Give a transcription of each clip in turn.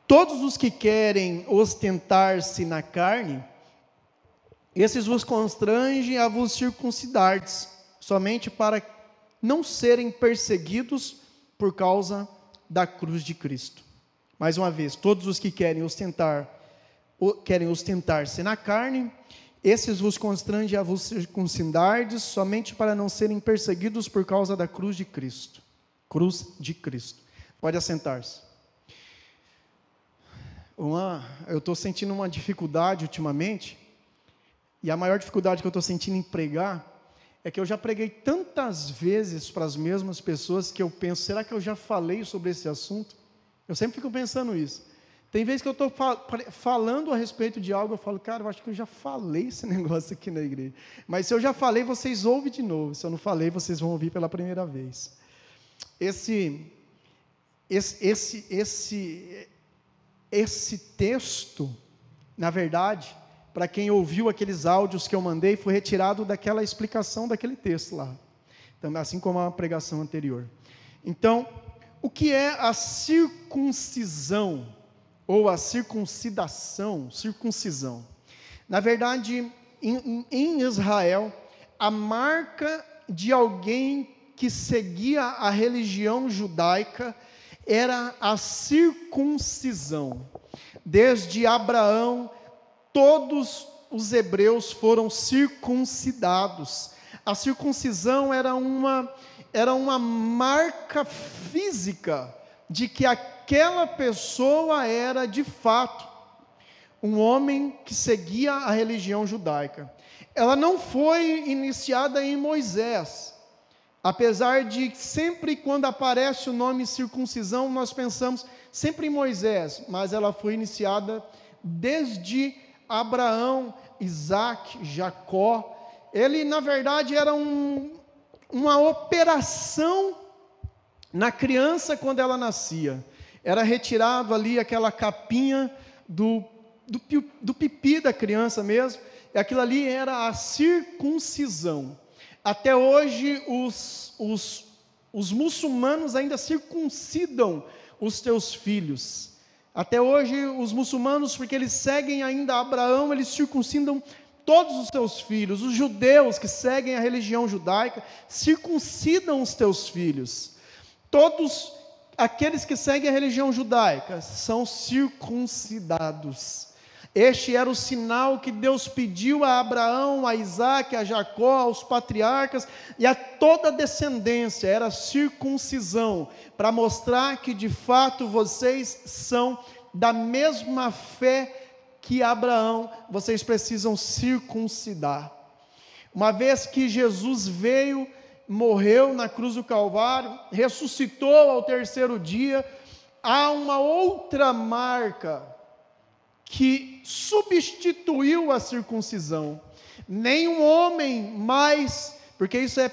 Todos os que querem ostentar-se na carne, esses vos constrangem a vos circuncidardes, somente para não serem perseguidos por causa da cruz de Cristo. Mais uma vez, todos os que querem ostentar-se na carne, esses vos constrangem a vos circuncidardes, somente para não serem perseguidos por causa da cruz de Cristo. Cruz de Cristo. Pode assentar-se. Eu estou sentindo uma dificuldade ultimamente, e a maior dificuldade que eu estou sentindo em pregar, é que eu já preguei tantas vezes para as mesmas pessoas, que eu penso, será que eu já falei sobre esse assunto? Eu sempre fico pensando isso. Tem vezes que eu estou falando a respeito de algo, eu falo, cara, eu acho que eu já falei esse negócio aqui na igreja. Mas se eu já falei, vocês ouvem de novo. Se eu não falei, vocês vão ouvir pela primeira vez. Esse texto, na verdade, para quem ouviu aqueles áudios que eu mandei, foi retirado daquela explicação daquele texto lá, assim como a pregação anterior. Então, o que é a circuncisão, ou a circuncisão? Na verdade, em Israel, a marca de alguém que seguia a religião judaica era a circuncisão. Desde Abraão, todos os hebreus foram circuncidados. A circuncisão era uma marca física de que aquela pessoa era de fato um homem que seguia a religião judaica. Ela não foi iniciada em Moisés, apesar de sempre quando aparece o nome circuncisão, nós pensamos sempre em Moisés, mas ela foi iniciada desde Abraão, Isaac, Jacó. Ele, na verdade, era uma operação na criança quando ela nascia. Era retirado ali aquela capinha do pipi da criança mesmo, e aquilo ali era a circuncisão. Até hoje, os muçulmanos ainda circuncidam os teus filhos. Até hoje, os muçulmanos, porque eles seguem ainda Abraão, eles circuncidam todos os teus filhos. Os judeus que seguem a religião judaica, circuncidam os teus filhos. Todos aqueles que seguem a religião judaica são circuncidados. Este era o sinal que Deus pediu a Abraão, a Isaac, a Jacó, aos patriarcas e a toda a descendência, era a circuncisão, para mostrar que de fato vocês são da mesma fé que Abraão, vocês precisam circuncidar. Uma vez que Jesus veio, morreu na cruz do Calvário, ressuscitou ao terceiro dia, há uma outra marca que substituiu a circuncisão. Nenhum homem mais, porque isso é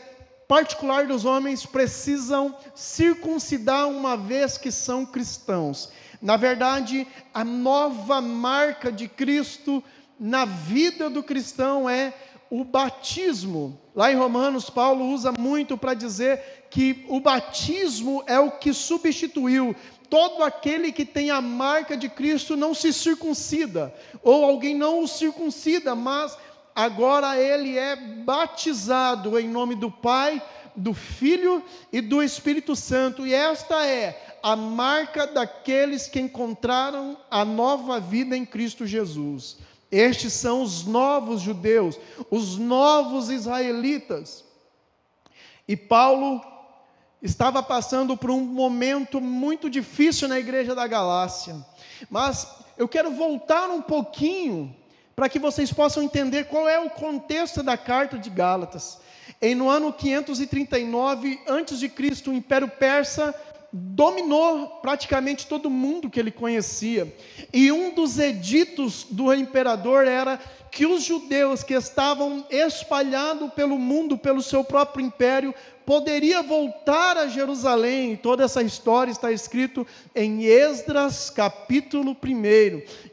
particular dos homens, precisam circuncidar uma vez que são cristãos. Na verdade, a nova marca de Cristo na vida do cristão é o batismo. Lá em Romanos, Paulo usa muito para dizer que o batismo é o que substituiu. Todo aquele que tem a marca de Cristo não se circuncida, ou alguém não o circuncida, mas agora ele é batizado em nome do Pai, do Filho e do Espírito Santo, e esta é a marca daqueles que encontraram a nova vida em Cristo Jesus. Estes são os novos judeus, os novos israelitas. E Paulo estava passando por um momento muito difícil na igreja da Galácia, mas eu quero voltar um pouquinho, para que vocês possam entender qual é o contexto da carta de Gálatas. No ano 539 a.C., o Império Persa dominou praticamente todo mundo que ele conhecia, e um dos editos do imperador era que os judeus que estavam espalhados pelo mundo, pelo seu próprio império, poderia voltar a Jerusalém. Toda essa história está escrito em Esdras capítulo 1.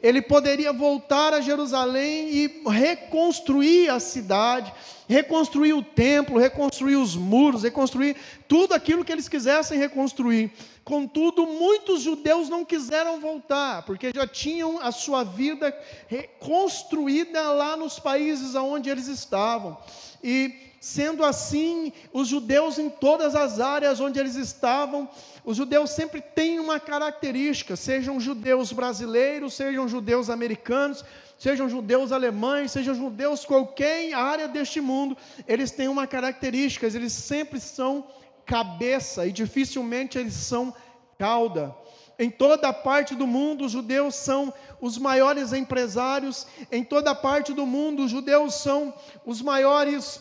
Ele poderia voltar a Jerusalém e reconstruir a cidade, reconstruir o templo, reconstruir os muros, reconstruir tudo aquilo que eles quisessem reconstruir. Contudo, muitos judeus não quiseram voltar, porque já tinham a sua vida reconstruída lá nos países onde eles estavam. E, sendo assim, os judeus em todas as áreas onde eles estavam, os judeus sempre têm uma característica, sejam judeus brasileiros, sejam judeus americanos, sejam judeus alemães, sejam judeus qualquer área deste mundo, eles têm uma característica, eles sempre são cabeça e dificilmente eles são cauda. Em toda parte do mundo, os judeus são os maiores empresários, em toda parte do mundo, os judeus são os maiores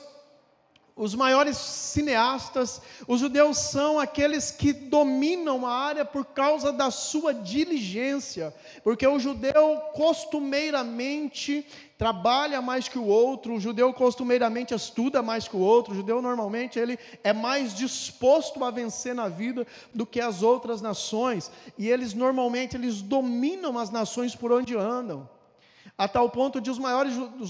cineastas, os judeus são aqueles que dominam a área por causa da sua diligência, porque o judeu costumeiramente trabalha mais que o outro, o judeu costumeiramente estuda mais que o outro, o judeu normalmente ele é mais disposto a vencer na vida do que as outras nações, e eles normalmente dominam as nações por onde andam, a tal ponto de os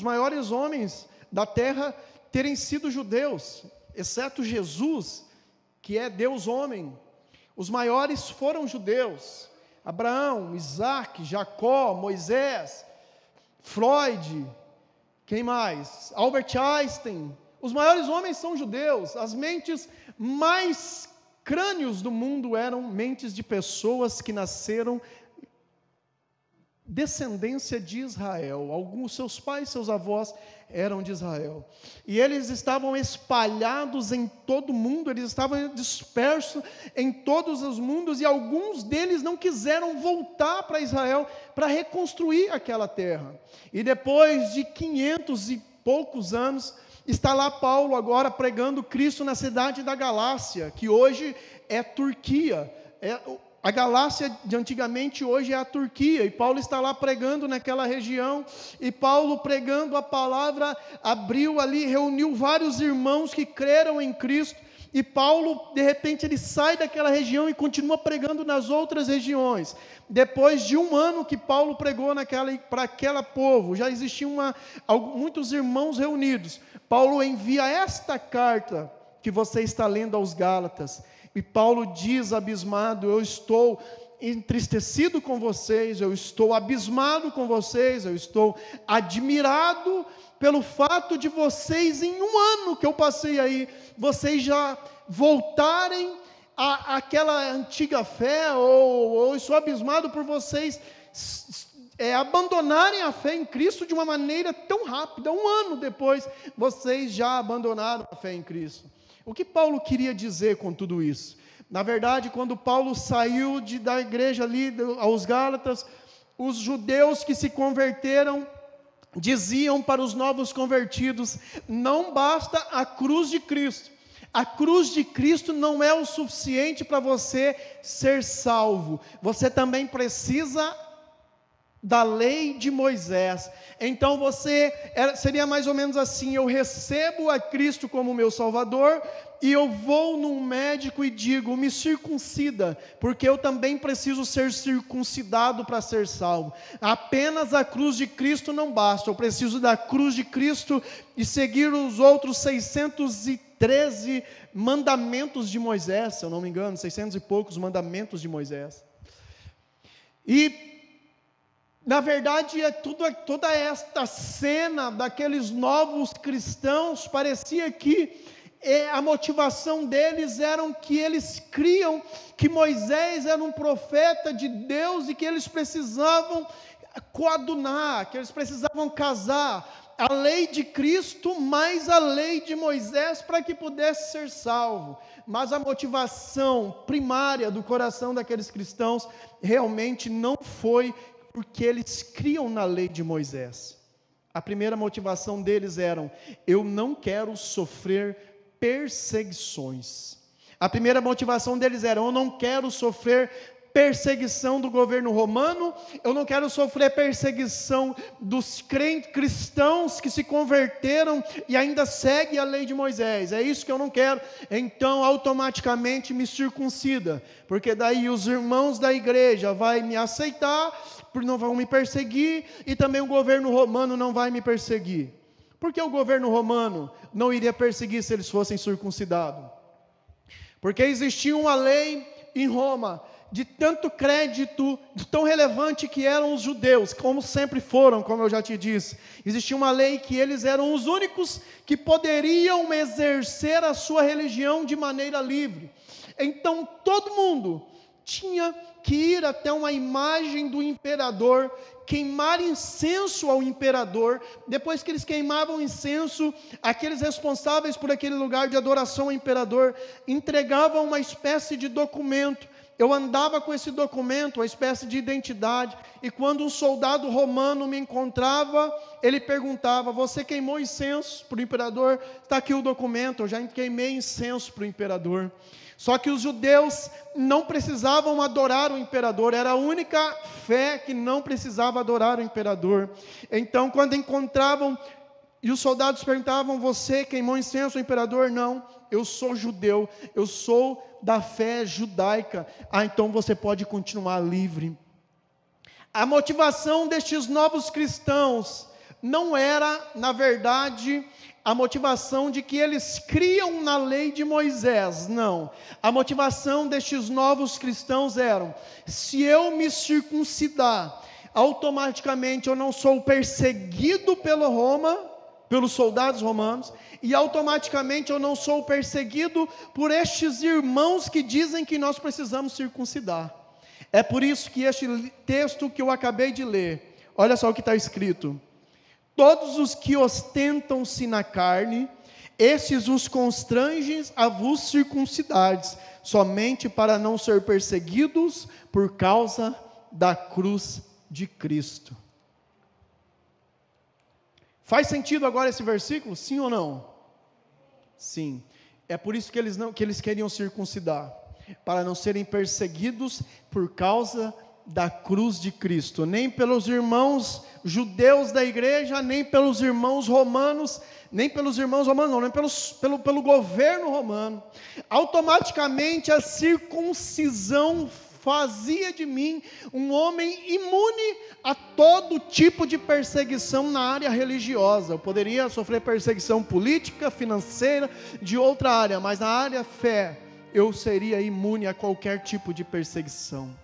maiores homens da terra terem sido judeus, exceto Jesus, que é Deus homem. Os maiores foram judeus: Abraão, Isaac, Jacó, Moisés, Freud, quem mais? Albert Einstein. Os maiores homens são judeus. As mentes mais crânios do mundo eram mentes de pessoas que nasceram descendência de Israel. Alguns, seus pais, seus avós eram de Israel, e eles estavam espalhados em todo o mundo, eles estavam dispersos em todos os mundos, e alguns deles não quiseram voltar para Israel para reconstruir aquela terra. E depois de 500 e poucos anos, está lá Paulo agora pregando Cristo na cidade da Galácia, que hoje é Turquia. A Galácia de antigamente hoje é a Turquia, e Paulo está lá pregando naquela região, e Paulo pregando a palavra, abriu ali, reuniu vários irmãos que creram em Cristo, e Paulo, de repente, ele sai daquela região e continua pregando nas outras regiões. Depois de 1 ano que Paulo pregou para aquele povo, já existiam muitos irmãos reunidos. Paulo envia esta carta que você está lendo aos Gálatas, e Paulo diz abismado: eu estou entristecido com vocês, eu estou abismado com vocês, eu estou admirado pelo fato de vocês, em 1 ano que eu passei aí, vocês já voltarem àquela antiga fé, ou estou abismado por vocês abandonarem a fé em Cristo de uma maneira tão rápida. 1 ano depois, vocês já abandonaram a fé em Cristo. O que Paulo queria dizer com tudo isso? Na verdade, quando Paulo saiu da igreja ali aos Gálatas, os judeus que se converteram diziam para os novos convertidos: não basta a cruz de Cristo. A cruz de Cristo não é o suficiente para você ser salvo. Você também precisa da lei de Moisés. Então seria mais ou menos assim: eu recebo a Cristo como meu Salvador, e eu vou num médico e digo: me circuncida, porque eu também preciso ser circuncidado para ser salvo. Apenas a cruz de Cristo não basta, eu preciso da cruz de Cristo e seguir os outros 613 mandamentos de Moisés, se eu não me engano, 600 e poucos mandamentos de Moisés. E na verdade, toda esta cena daqueles novos cristãos, parecia que a motivação deles era que eles criam que Moisés era um profeta de Deus, e que eles precisavam coadunar, que eles precisavam casar a lei de Cristo mais a lei de Moisés para que pudesse ser salvo. Mas a motivação primária do coração daqueles cristãos realmente não foi porque eles criam na lei de Moisés. A primeira motivação deles era: eu não quero sofrer perseguições. A primeira motivação deles era: eu não quero sofrer perseguição do governo romano, eu não quero sofrer perseguição dos cristãos que se converteram e ainda seguem a lei de Moisés. É isso que eu não quero. Então automaticamente me circuncida, porque daí os irmãos da igreja vão me aceitar, não vão me perseguir, e também o governo romano não vai me perseguir. Por que o governo romano não iria perseguir se eles fossem circuncidados? Porque existia uma lei em Roma, de tanto crédito, de tão relevante que eram os judeus, como sempre foram, como eu já te disse. Existia uma lei que eles eram os únicos que poderiam exercer a sua religião de maneira livre. Então todo mundo tinha que ir até uma imagem do imperador, queimar incenso ao imperador. Depois que eles queimavam incenso, aqueles responsáveis por aquele lugar de adoração ao imperador entregavam uma espécie de documento. Eu andava com esse documento, uma espécie de identidade, e quando um soldado romano me encontrava, ele perguntava: você queimou incenso para o imperador? Está aqui o documento, eu já queimei incenso para o imperador. Só que os judeus não precisavam adorar o imperador, era a única fé que não precisava adorar o imperador. Então, quando encontravam, e os soldados perguntavam: você queimou incenso ao imperador? Não, eu sou judeu, eu sou da fé judaica. Então você pode continuar livre. A motivação destes novos cristãos não era, na verdade, a motivação de que eles criam na lei de Moisés, não. A motivação destes novos cristãos era: se eu me circuncidar, automaticamente eu não sou perseguido pelos soldados romanos, e automaticamente eu não sou perseguido por estes irmãos que dizem que nós precisamos circuncidar. É por isso que este texto que eu acabei de ler, olha só o que está escrito: todos os que ostentam-se na carne, estes os constrangem a vos circuncidares, somente para não ser perseguidos por causa da cruz de Cristo. Faz sentido agora esse versículo? Sim ou não? Sim. É por isso que eles queriam circuncidar, para não serem perseguidos por causa da cruz de Cristo, nem pelos irmãos judeus da igreja, nem pelos irmãos romanos, nem pelo governo romano. Automaticamente a circuncisão fazia de mim um homem imune a todo tipo de perseguição na área religiosa. Eu poderia sofrer perseguição política, financeira, de outra área, mas na área fé, eu seria imune a qualquer tipo de perseguição.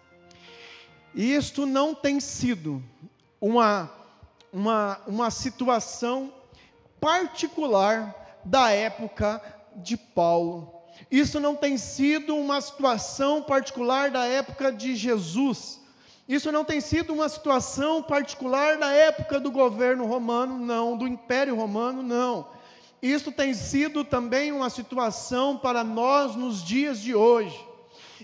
E isto não tem sido uma situação particular da época de Paulo. Isso não tem sido uma situação particular da época de Jesus. Isso não tem sido uma situação particular da época do governo romano, não, do Império Romano, não. Isso tem sido também uma situação para nós nos dias de hoje.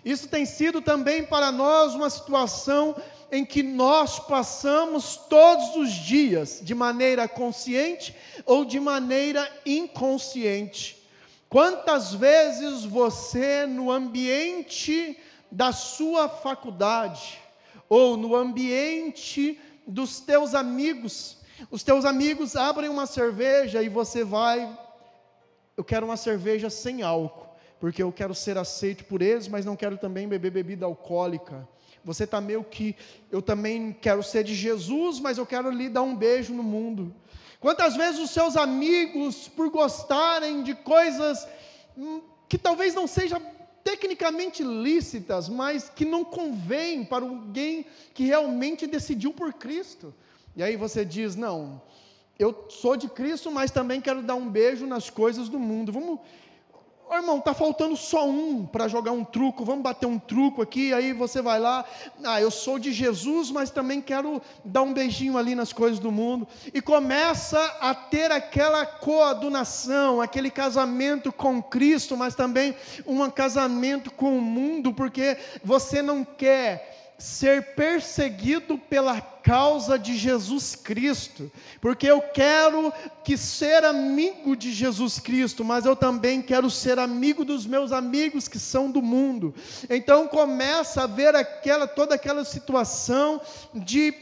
Isso tem sido também para nós uma situação em que nós passamos todos os dias, de maneira consciente ou de maneira inconsciente. Quantas vezes você, no ambiente da sua faculdade, ou no ambiente dos teus amigos, os teus amigos abrem uma cerveja e você vai: eu quero uma cerveja sem álcool, porque eu quero ser aceito por eles, mas não quero também beber bebida alcoólica. Você está meio que: eu também quero ser de Jesus, mas eu quero lhe dar um beijo no mundo. Quantas vezes os seus amigos, por gostarem de coisas que talvez não sejam tecnicamente lícitas, mas que não convém para alguém que realmente decidiu por Cristo, e aí você diz: não, eu sou de Cristo, mas também quero dar um beijo nas coisas do mundo. Vamos, oh, irmão, está faltando só um para jogar um truco, vamos bater um truco aqui. Aí você vai lá: eu sou de Jesus, mas também quero dar um beijinho ali nas coisas do mundo, e começa a ter aquela coadunação, aquele casamento com Cristo, mas também um casamento com o mundo, porque você não quer ser perseguido pela causa de Jesus Cristo, porque eu quero ser amigo de Jesus Cristo, mas eu também quero ser amigo dos meus amigos que são do mundo. Então começa a ver toda aquela situação de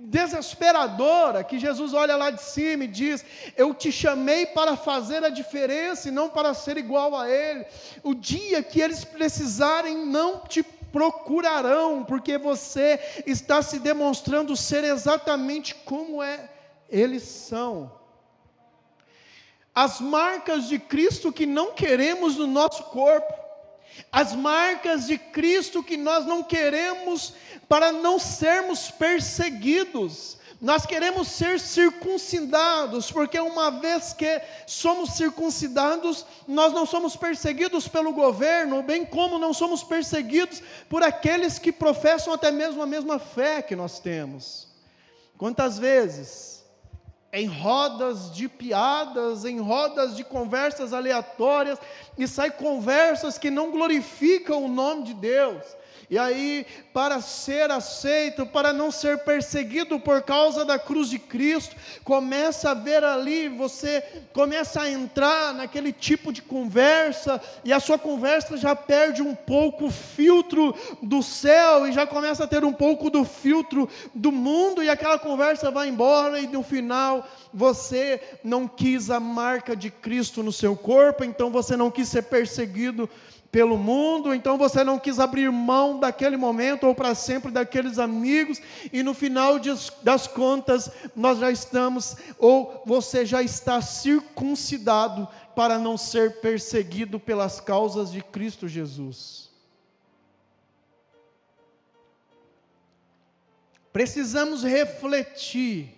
desesperadora, que Jesus olha lá de cima e diz: eu te chamei para fazer a diferença e não para ser igual a Ele. O dia que eles precisarem, não te procurarão, porque você está se demonstrando ser exatamente como eles são. As marcas de Cristo que não queremos no nosso corpo, as marcas de Cristo que nós não queremos para não sermos perseguidos. Nós queremos ser circuncidados, porque uma vez que somos circuncidados, nós não somos perseguidos pelo governo, bem como não somos perseguidos por aqueles que professam até mesmo a mesma fé que nós temos. Quantas vezes, em rodas de piadas, em rodas de conversas aleatórias, e saem conversas que não glorificam o nome de Deus. E aí, para ser aceito, para não ser perseguido por causa da cruz de Cristo, começa a ver ali, você começa a entrar naquele tipo de conversa, e a sua conversa já perde um pouco o filtro do céu, e já começa a ter um pouco do filtro do mundo, e aquela conversa vai embora, e no final, você não quis a marca de Cristo no seu corpo, então você não quis ser perseguido pelo mundo, então você não quis abrir mão daquele momento, ou para sempre daqueles amigos, e no final das contas, nós já estamos, ou você já está circuncidado, para não ser perseguido pelas causas de Cristo Jesus. Precisamos refletir,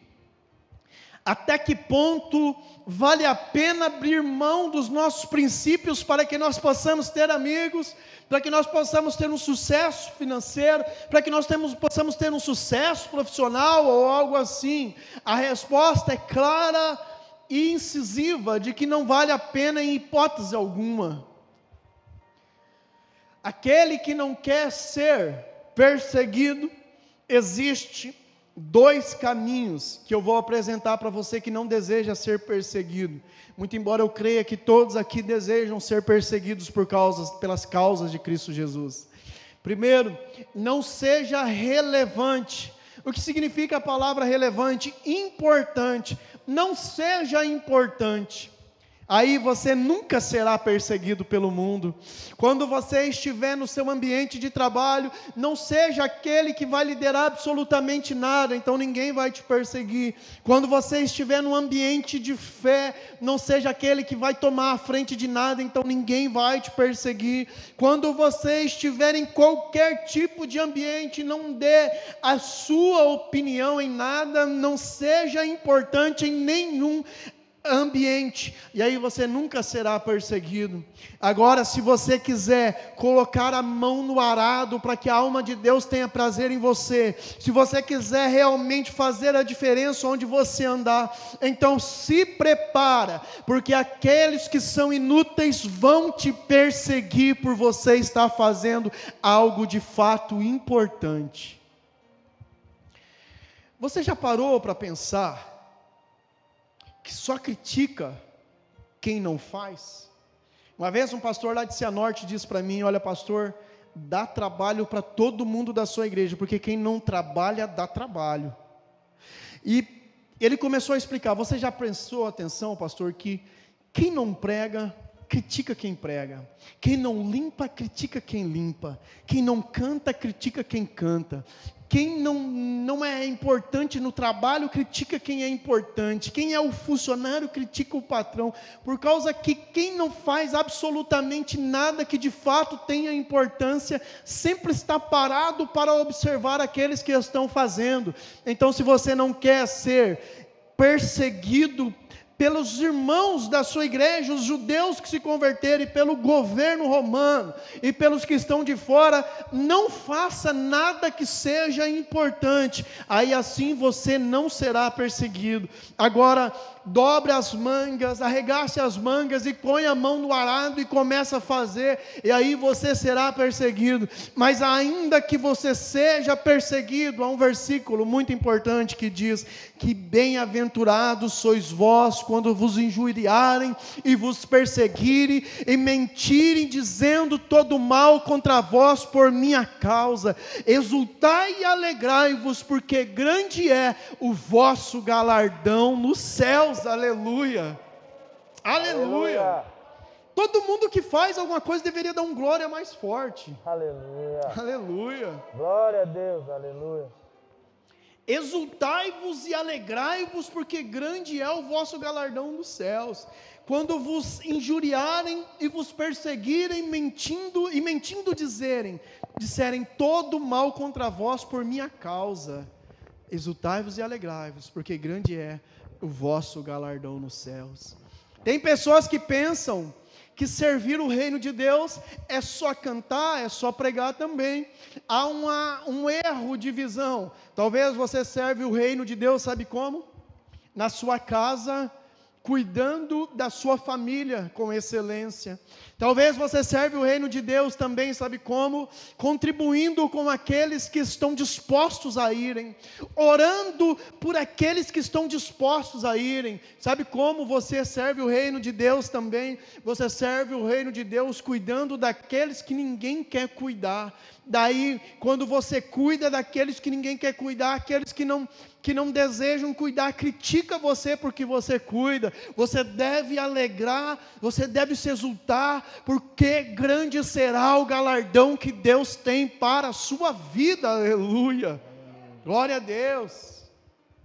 até que ponto vale a pena abrir mão dos nossos princípios para que nós possamos ter amigos, para que nós possamos ter um sucesso financeiro, para que nós possamos ter um sucesso profissional ou algo assim? A resposta é clara e incisiva de que não vale a pena em hipótese alguma. Aquele que não quer ser perseguido, existe dois caminhos que eu vou apresentar para você que não deseja ser perseguido. Muito embora eu creia que todos aqui desejam ser perseguidos pelas causas de Cristo Jesus. Primeiro, não seja relevante. O que significa a palavra relevante? Importante. Não seja importante. Aí você nunca será perseguido pelo mundo. Quando você estiver no seu ambiente de trabalho, não seja aquele que vai liderar absolutamente nada, então ninguém vai te perseguir. Quando você estiver no ambiente de fé, não seja aquele que vai tomar a frente de nada, então ninguém vai te perseguir. Quando você estiver em qualquer tipo de ambiente, não dê a sua opinião em nada, não seja importante em nenhum ambiente, e aí você nunca será perseguido. Agora, se você quiser colocar a mão no arado para que a alma de Deus tenha prazer em você, se você quiser realmente fazer a diferença onde você andar, então se prepara, porque aqueles que são inúteis vão te perseguir por você estar fazendo algo de fato importante. Você já parou para pensar que só critica quem não faz? Uma vez um pastor lá de Cianorte disse para mim: olha, pastor, dá trabalho para todo mundo da sua igreja, porque quem não trabalha, dá trabalho. E ele começou a explicar: você já prestou atenção, pastor, que quem não prega, critica quem prega. Quem não limpa, critica quem limpa. Quem não canta, critica quem canta. Quem não é importante no trabalho, critica quem é importante. Quem é o funcionário, critica o patrão. Por causa que quem não faz absolutamente nada que de fato tenha importância, sempre está parado para observar aqueles que estão fazendo. Então, se você não quer ser perseguido pelos irmãos da sua igreja, os judeus que se converterem, pelo governo romano e pelos que estão de fora, não faça nada que seja importante, aí assim você não será perseguido. Agora, dobre as mangas, arregace as mangas e põe a mão no arado e começa a fazer, e aí você será perseguido. Mas ainda que você seja perseguido, há um versículo muito importante que diz que bem-aventurados sois vós quando vos injuriarem e vos perseguirem e mentirem, dizendo todo mal contra vós por minha causa. Exultai e alegrai-vos, porque grande é o vosso galardão nos céus. Aleluia, aleluia. Todo mundo que faz alguma coisa deveria dar um glória mais forte. Aleluia. Aleluia. Glória a Deus, aleluia. Exultai-vos e alegrai-vos, porque grande é o vosso galardão dos céus, quando vos injuriarem e vos perseguirem, mentindo disserem todo mal contra vós por minha causa. Exultai-vos e alegrai-vos, porque grande é o vosso galardão nos céus. Tem pessoas que pensam que servir o reino de Deus é só cantar, é só pregar também. Há um erro de visão. Talvez você serve o reino de Deus, sabe como? Na sua casa, cuidando da sua família com excelência. Talvez você serve o reino de Deus também, sabe como? Contribuindo com aqueles que estão dispostos a irem, orando por aqueles que estão dispostos a irem. Sabe como você serve o reino de Deus também? Você serve o reino de Deus cuidando daqueles que ninguém quer cuidar. Daí, quando você cuida daqueles que ninguém quer cuidar, aqueles que não desejam cuidar, critica você porque você cuida. Você deve alegrar, você deve se exultar, porque grande será o galardão que Deus tem para a sua vida. Aleluia, glória a Deus,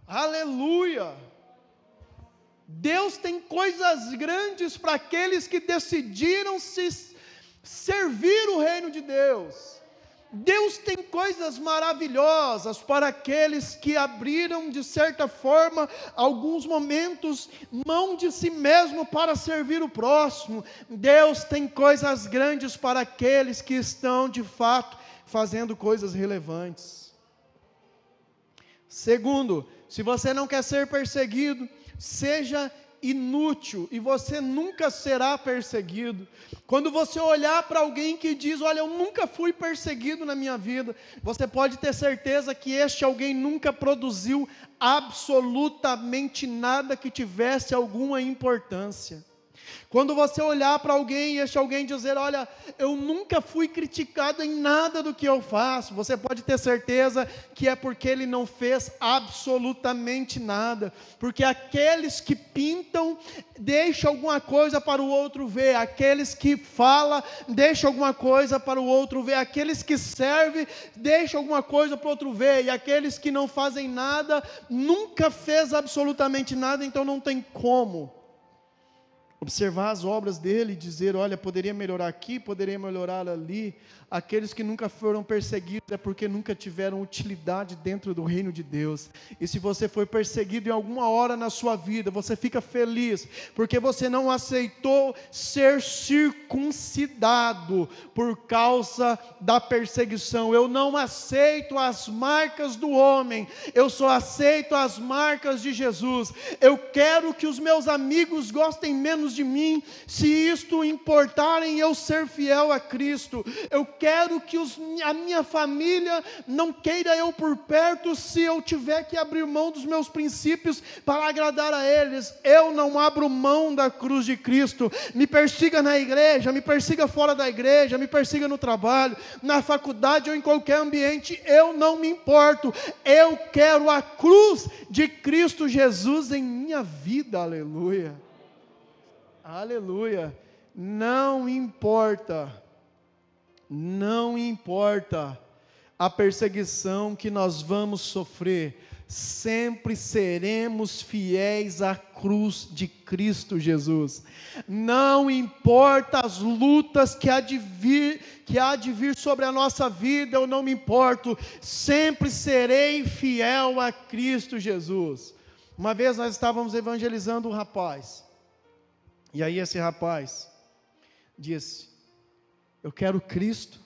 aleluia. Deus tem coisas grandes para aqueles que decidiram se servir o reino de Deus. Deus tem coisas maravilhosas para aqueles que abriram, de certa forma, alguns momentos, mão de si mesmo para servir o próximo. Deus tem coisas grandes para aqueles que estão, de fato, fazendo coisas relevantes. Segundo, se você não quer ser perseguido, seja inútil, e você nunca será perseguido. Quando você olhar para alguém que diz, olha, eu nunca fui perseguido na minha vida, você pode ter certeza que este alguém nunca produziu absolutamente nada que tivesse alguma importância. Quando você olhar para alguém e este alguém dizer, olha, eu nunca fui criticado em nada do que eu faço, você pode ter certeza que é porque ele não fez absolutamente nada, porque aqueles que pintam, deixam alguma coisa para o outro ver, aqueles que falam, deixam alguma coisa para o outro ver, aqueles que servem, deixam alguma coisa para o outro ver, e aqueles que não fazem nada, nunca fez absolutamente nada, então não tem como observar as obras dele e dizer, olha, poderia melhorar aqui, poderia melhorar ali. Aqueles que nunca foram perseguidos é porque nunca tiveram utilidade dentro do reino de Deus. E se você foi perseguido em alguma hora na sua vida, você fica feliz, porque você não aceitou ser circuncidado por causa da perseguição. Eu não aceito as marcas do homem, eu só aceito as marcas de Jesus. Eu quero que os meus amigos gostem menos de mim, se isto importar em eu ser fiel a Cristo. Eu quero que a minha família não queira eu por perto, se eu tiver que abrir mão dos meus princípios para agradar a eles. Eu não abro mão da cruz de Cristo. Me persiga na igreja, me persiga fora da igreja, me persiga no trabalho, na faculdade ou em qualquer ambiente, eu não me importo. Eu quero a cruz de Cristo Jesus em minha vida. Aleluia, aleluia. Não importa a perseguição que nós vamos sofrer, sempre seremos fiéis à cruz de Cristo Jesus. Não importa as lutas que há de vir sobre a nossa vida, eu não me importo, sempre serei fiel a Cristo Jesus. Uma vez nós estávamos evangelizando um rapaz, e aí esse rapaz disse, eu quero Cristo,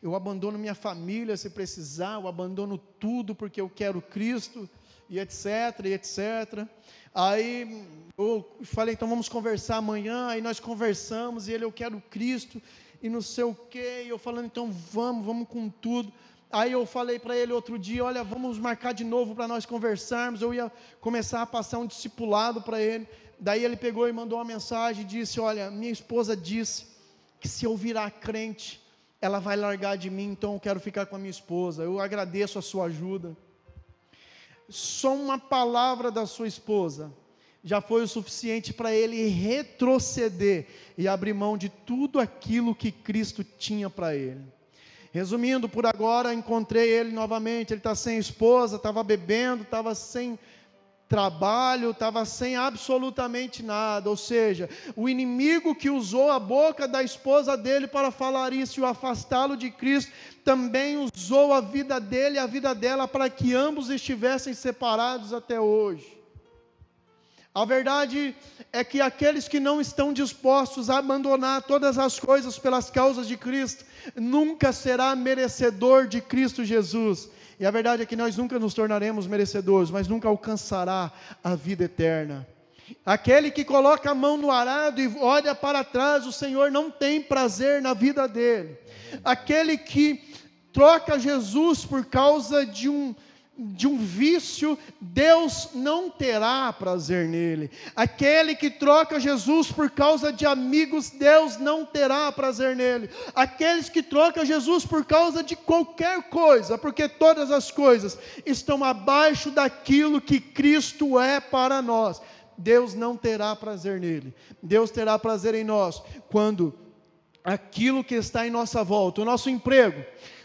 eu abandono minha família se precisar, eu abandono tudo porque eu quero Cristo, e etc, e etc. Aí eu falei, então vamos conversar amanhã. Aí nós conversamos, e ele, eu quero Cristo, e não sei o que, e eu falando, então vamos com tudo. Aí eu falei para ele outro dia, olha, vamos marcar de novo para nós conversarmos. Eu ia começar a passar um discipulado para ele. Daí ele pegou e mandou uma mensagem e disse, olha, minha esposa disse que se eu virar crente, ela vai largar de mim, então eu quero ficar com a minha esposa. Eu agradeço a sua ajuda. Só uma palavra da sua esposa já foi o suficiente para ele retroceder e abrir mão de tudo aquilo que Cristo tinha para ele. Resumindo, por agora encontrei ele novamente, ele está sem esposa, estava bebendo, estava sem trabalho, estava sem absolutamente nada. Ou seja, o inimigo que usou a boca da esposa dele para falar isso e o afastá-lo de Cristo, também usou a vida dele e a vida dela para que ambos estivessem separados até hoje. A verdade é que aqueles que não estão dispostos a abandonar todas as coisas pelas causas de Cristo, nunca será merecedor de Cristo Jesus. E a verdade é que nós nunca nos tornaremos merecedores, mas nunca alcançará a vida eterna. Aquele que coloca a mão no arado e olha para trás, o Senhor não tem prazer na vida dele. Aquele que troca Jesus por causa de um vício, Deus não terá prazer nele. Aquele que troca Jesus por causa de amigos, Deus não terá prazer nele. Aqueles que trocam Jesus por causa de qualquer coisa, porque todas as coisas estão abaixo daquilo que Cristo é para nós, Deus não terá prazer nele. Deus terá prazer em nós quando aquilo que está em nossa volta, o nosso emprego,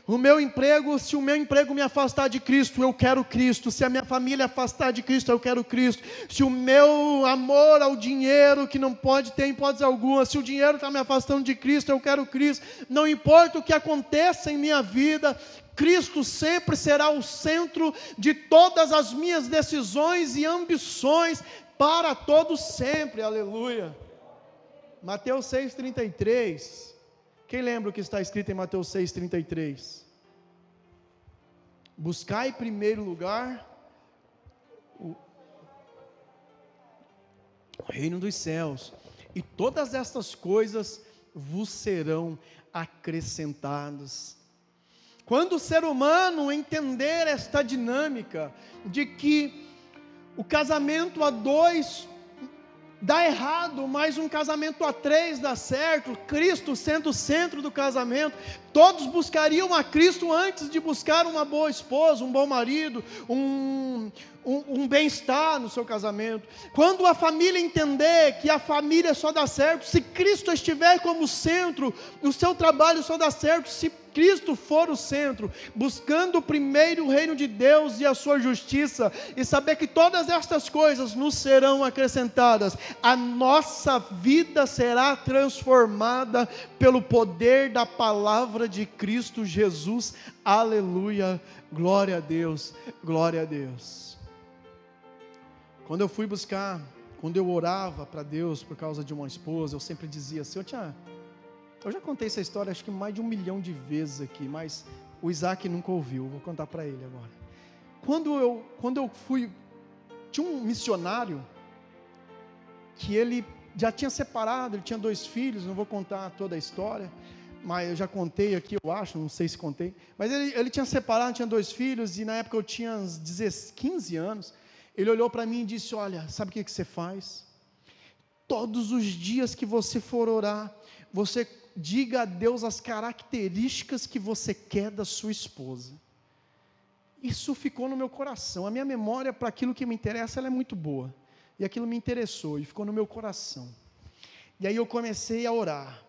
o meu emprego, se o meu emprego me afastar de Cristo, eu quero Cristo. Se a minha família afastar de Cristo, eu quero Cristo. Se o meu amor ao dinheiro, que não pode ter hipótese alguma, se o dinheiro está me afastando de Cristo, eu quero Cristo. Não importa o que aconteça em minha vida, Cristo sempre será o centro de todas as minhas decisões e ambições para todo sempre. Aleluia. Mateus 6,33. Quem lembra o que está escrito em Mateus 6,33? Buscai em primeiro lugar o reino dos céus, e todas estas coisas vos serão acrescentadas. Quando o ser humano entender esta dinâmica de que o casamento a dois dá errado, mas um casamento a três dá certo, Cristo sendo o centro do casamento, todos buscariam a Cristo antes de buscar uma boa esposa, um bom marido, um bem-estar no seu casamento. Quando a família entender que a família só dá certo se Cristo estiver como centro, o seu trabalho só dá certo se Cristo for o centro, buscando primeiro o reino de Deus e a sua justiça, e saber que todas estas coisas nos serão acrescentadas, a nossa vida será transformada pelo poder da palavra de Cristo Jesus. Aleluia, glória a Deus, glória a Deus. Quando eu fui buscar, quando eu orava para Deus por causa de uma esposa, eu sempre dizia assim, eu já contei essa história acho que mais de 1 milhão de vezes aqui, mas o Isaac nunca ouviu, vou contar para ele agora. Quando eu fui, tinha um missionário, que ele já tinha separado, ele tinha 2 filhos, não vou contar toda a história, mas eu já contei aqui, eu acho, não sei se contei, mas ele tinha separado, tinha 2 filhos, e na época eu tinha uns 15 anos, ele olhou para mim e disse, olha, sabe o que você faz? Todos os dias que você for orar, você diga a Deus as características que você quer da sua esposa. Isso ficou no meu coração, a minha memória para aquilo que me interessa, ela é muito boa, e aquilo me interessou, e ficou no meu coração, e aí eu comecei a orar,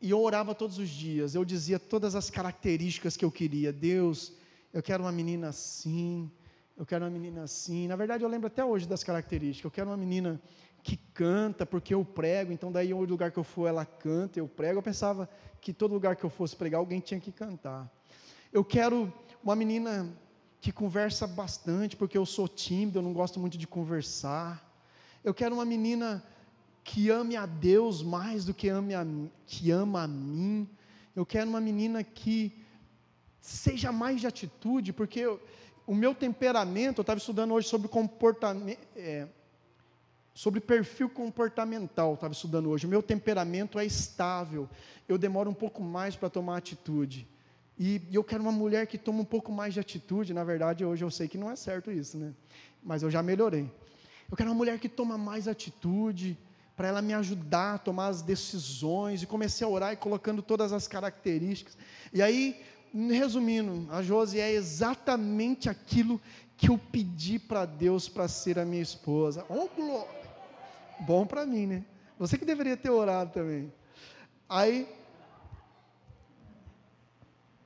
e eu orava todos os dias, eu dizia todas as características que eu queria. Deus, eu quero uma menina assim, eu quero uma menina assim. Na verdade eu lembro até hoje das características. Eu quero uma menina que canta, porque eu prego, então daí o lugar que eu for ela canta, eu prego. Eu pensava que todo lugar que eu fosse pregar, alguém tinha que cantar. Eu quero uma menina que conversa bastante, porque eu sou tímido, eu não gosto muito de conversar. Eu quero uma menina que ame a Deus mais do que ama a mim. Eu quero uma menina que seja mais de atitude, porque o meu temperamento, eu estava estudando hoje sobre comportamento, sobre perfil comportamental, estava estudando hoje. O meu temperamento é estável, eu demoro um pouco mais para tomar atitude, e eu quero uma mulher que toma um pouco mais de atitude. Na verdade hoje eu sei que não é certo isso, né? Mas eu já melhorei. Eu quero uma mulher que toma mais atitude, para ela me ajudar a tomar as decisões, e comecei a orar e colocando todas as características, e aí, resumindo, a Josi é exatamente aquilo que eu pedi para Deus para ser a minha esposa. Oh, glória! Bom para mim, né? Você que deveria ter orado também. Aí,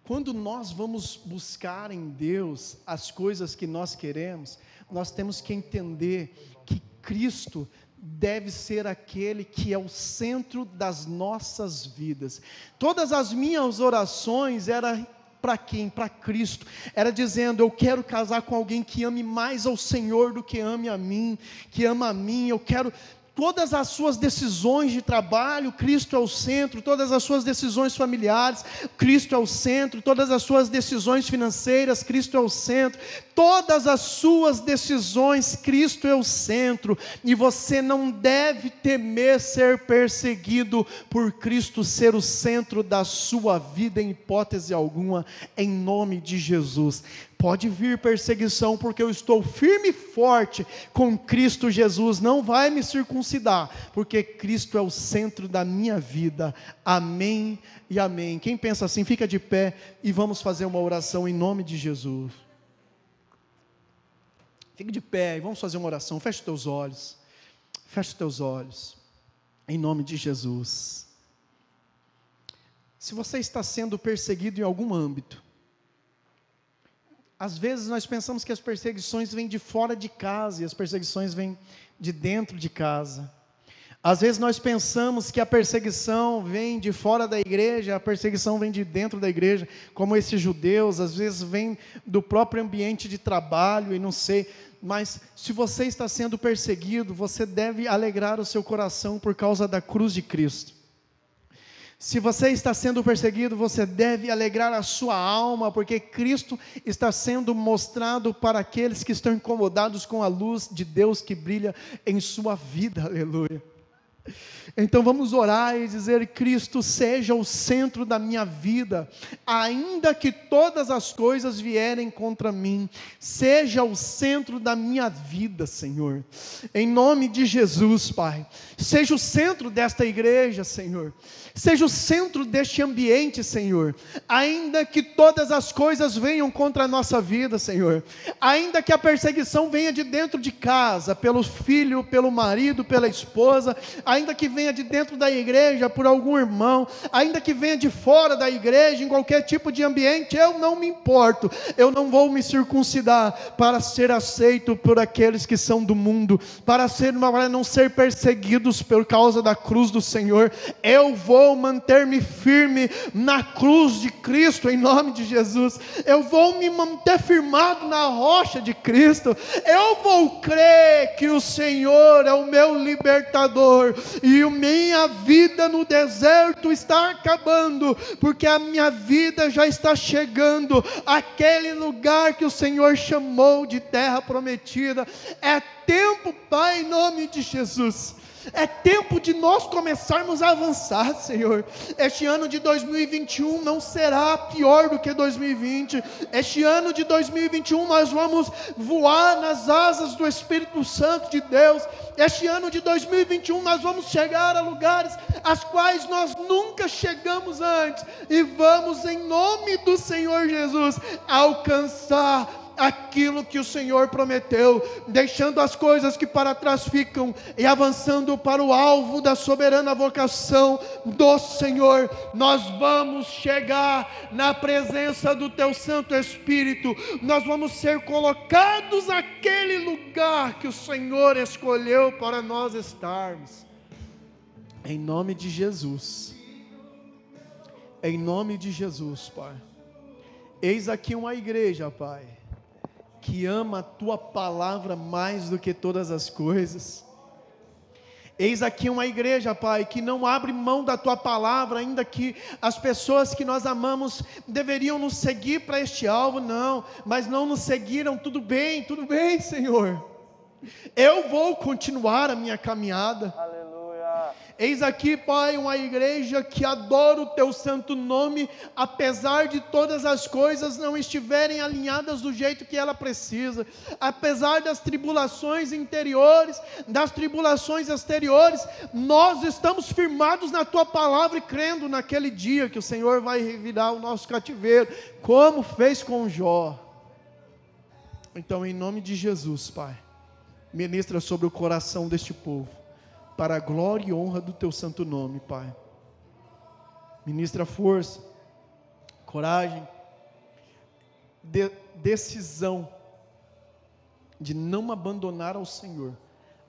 Quando nós vamos buscar em Deus as coisas que nós queremos, nós temos que entender que Cristo deve ser aquele que é o centro das nossas vidas. Todas as minhas orações eram para quem? Para Cristo. Era dizendo: eu quero casar com alguém que ame mais ao Senhor do que ame a mim, que ama a mim. Eu quero todas as suas decisões de trabalho, Cristo é o centro. Todas as suas decisões familiares, Cristo é o centro. Todas as suas decisões financeiras, Cristo é o centro. Todas as suas decisões, Cristo é o centro. E você não deve temer ser perseguido por Cristo ser o centro da sua vida, em hipótese alguma, em nome de Jesus. Pode vir perseguição, porque eu estou firme e forte com Cristo Jesus. Não vai me circuncidar, porque Cristo é o centro da minha vida. Amém e amém. Quem pensa assim, fica de pé e vamos fazer uma oração em nome de Jesus. Fique de pé e vamos fazer uma oração. Feche os teus olhos. Feche os teus olhos. Em nome de Jesus. Se você está sendo perseguido em algum âmbito, às vezes nós pensamos que as perseguições vêm de fora de casa e as perseguições vêm de dentro de casa. Às vezes nós pensamos que a perseguição vem de fora da igreja, a perseguição vem de dentro da igreja, como esses judeus, às vezes vem do próprio ambiente de trabalho e não sei. Mas se você está sendo perseguido, você deve alegrar o seu coração por causa da cruz de Cristo. Se você está sendo perseguido, você deve alegrar a sua alma, porque Cristo está sendo mostrado para aqueles que estão incomodados com a luz de Deus que brilha em sua vida, aleluia. Então vamos orar e dizer: Cristo seja o centro da minha vida, ainda que todas as coisas vierem contra mim, seja o centro da minha vida, Senhor, em nome de Jesus, Pai. Seja o centro desta igreja, Senhor, seja o centro deste ambiente, Senhor, ainda que todas as coisas venham contra a nossa vida, Senhor, ainda que a perseguição venha de dentro de casa, pelo filho, pelo marido, pela esposa, ainda que venha de dentro da igreja, por algum irmão, ainda que venha de fora da igreja, em qualquer tipo de ambiente, eu não me importo, eu não vou me circuncidar para ser aceito por aqueles que são do mundo, para não ser perseguidos por causa da cruz do Senhor. Eu vou manter-me firme na cruz de Cristo, em nome de Jesus. Eu vou me manter firmado na rocha de Cristo. Eu vou crer que o Senhor é o meu libertador, e a minha vida no deserto está acabando, porque a minha vida já está chegando àquele lugar que o Senhor chamou de terra prometida. É tempo, Pai, em nome de Jesus. É tempo de nós começarmos a avançar, Senhor. Este ano de 2021 não será pior do que 2020. Este ano de 2021 nós vamos voar nas asas do Espírito Santo de Deus. Este ano de 2021 nós vamos chegar a lugares aos quais nós nunca chegamos antes, e vamos, em nome do Senhor Jesus, alcançar aquilo que o Senhor prometeu, deixando as coisas que para trás ficam e avançando para o alvo da soberana vocação do Senhor. Nós vamos chegar na presença do Teu Santo Espírito, nós vamos ser colocados naquele lugar que o Senhor escolheu para nós estarmos, em nome de Jesus. Em nome de Jesus, Pai. Eis aqui uma igreja, Pai, que ama a Tua palavra mais do que todas as coisas. Eis aqui uma igreja, Pai, que não abre mão da Tua palavra, ainda que as pessoas que nós amamos deveriam nos seguir para este alvo, não, mas não nos seguiram. Tudo bem, Senhor, eu vou continuar a minha caminhada. Aleluia. Eis aqui, Pai, uma igreja que adora o Teu santo nome, apesar de todas as coisas não estiverem alinhadas do jeito que ela precisa, apesar das tribulações interiores, das tribulações exteriores, nós estamos firmados na Tua palavra e crendo naquele dia que o Senhor vai revirar o nosso cativeiro, como fez com Jó. Então, em nome de Jesus, Pai, ministra sobre o coração deste povo, para a glória e honra do Teu santo nome, Pai. Ministra força, coragem, decisão de não abandonar ao Senhor,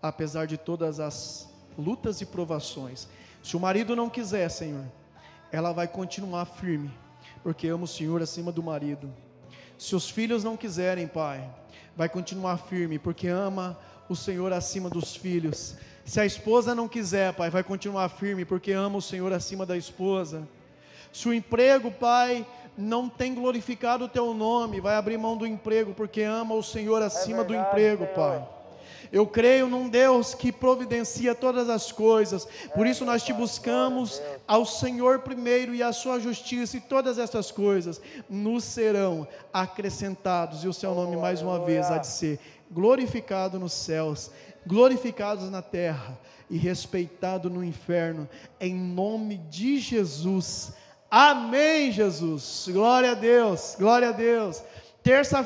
apesar de todas as lutas e provações. Se o marido não quiser, Senhor, ela vai continuar firme, porque ama o Senhor acima do marido. Se os filhos não quiserem, Pai, vai continuar firme, porque ama o Senhor acima dos filhos. Se a esposa não quiser, Pai, vai continuar firme, porque ama o Senhor acima da esposa. Se o emprego, Pai, não tem glorificado o Teu nome, vai abrir mão do emprego, porque ama o Senhor acima do emprego, Pai. Eu creio num Deus que providencia todas as coisas, por isso nós te buscamos ao Senhor primeiro e a sua justiça, e todas essas coisas nos serão acrescentados, e o seu nome mais uma vez há de ser glorificado nos céus, glorificados na terra e respeitado no inferno, em nome de Jesus. Amém, Jesus. Glória a Deus, glória a Deus. Terça-feira